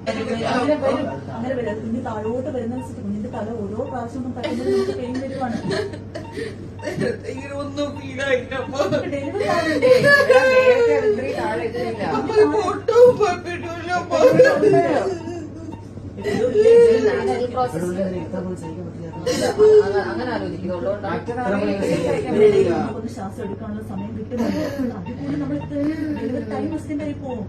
അങ്ങനെ വരാം. കുഞ്ഞ് താഴോട്ട് വരുന്ന കുഞ്ഞിന്റെ തല ഓരോ പ്രാവശ്യം പറ്റുന്നത് പെയിൻ വരുവാണ്. ഒന്നും ഫീലായില്ല. ഡെലിവറി അങ്ങനെ ആലോചിക്കുന്നുള്ളൂ. ശ്വാസം എടുക്കാനുള്ള സമയം കിട്ടുന്നുണ്ട്. അതുപോലെ നമ്മൾ ഡെലിവറി ടൈം എക്സ്റ്റെൻഡ് ആയി പോകും.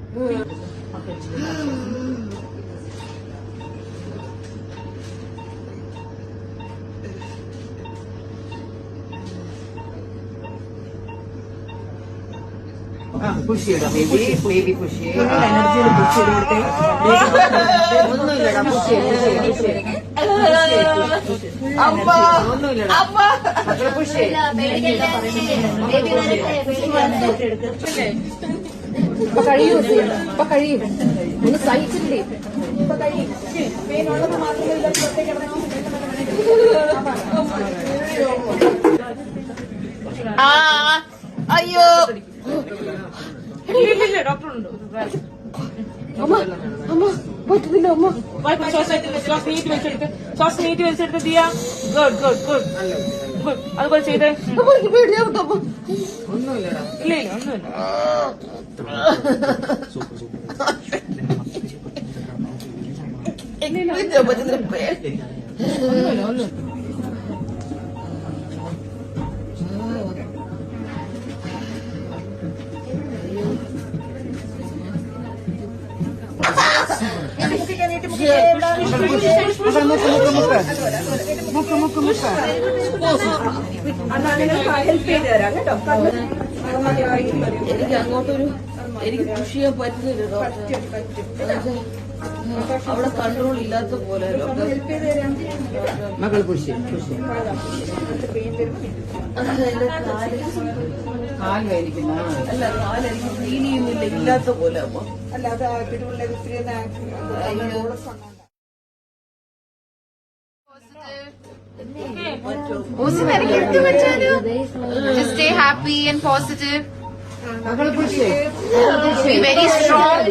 പുഷ് ചെയ്യണം ബേബി, ബേബി പുഷ് ചെയ്യും. എനർജിയിൽ പുഷ് ചെയ്ത് കൊടുത്തേ. ഒന്നുമില്ലടാ, പുഷ് ചെയ്യും. ഒന്നുമില്ലടാ, മക്കളെ പുഷ് ചെയ്യും. ഇപ്പൊ കഴിയും, ഇപ്പൊ കഴിയും. ഒന്ന് സഹിച്ചില്ലേ? ഇപ്പൊ കഴിയും. മെയിനുള്ളത് മാത്രമല്ല അയ്യോ ഡോക്ടറുണ്ട്. അമ്മ അമ്മ പറ്റുന്നില്ല. അമ്മ ശ്വാസം നീട്ടി വെച്ചെടുത്ത്, ശ്വാസം നീട്ടി വെച്ചെടുത്ത് Diya. Good good good good. അതുപോലെ ചെയ്തേ. പേടിയാവുന്നമ്മ. ഒന്നുമില്ലടാ. ഇല്ല ഇല്ല ഒന്നുമില്ല. എനിക്ക് അങ്ങോട്ടൊരു എനിക്ക് പുഷ് ചെയ്യാൻ പറ്റുന്നില്ല. അവിടെ കൺട്രോൾ ഇല്ലാത്ത പോലെ മകൾ പുഷ് കാലായിരിക്കും. അല്ല കാലെനിക്ക് ഫീൽ ചെയ്യുന്നില്ല, ഇല്ലാത്ത പോലെ. അപ്പൊ അല്ലാതെ Just stay happy and positive. മകൾ പുഷ് Be very strong.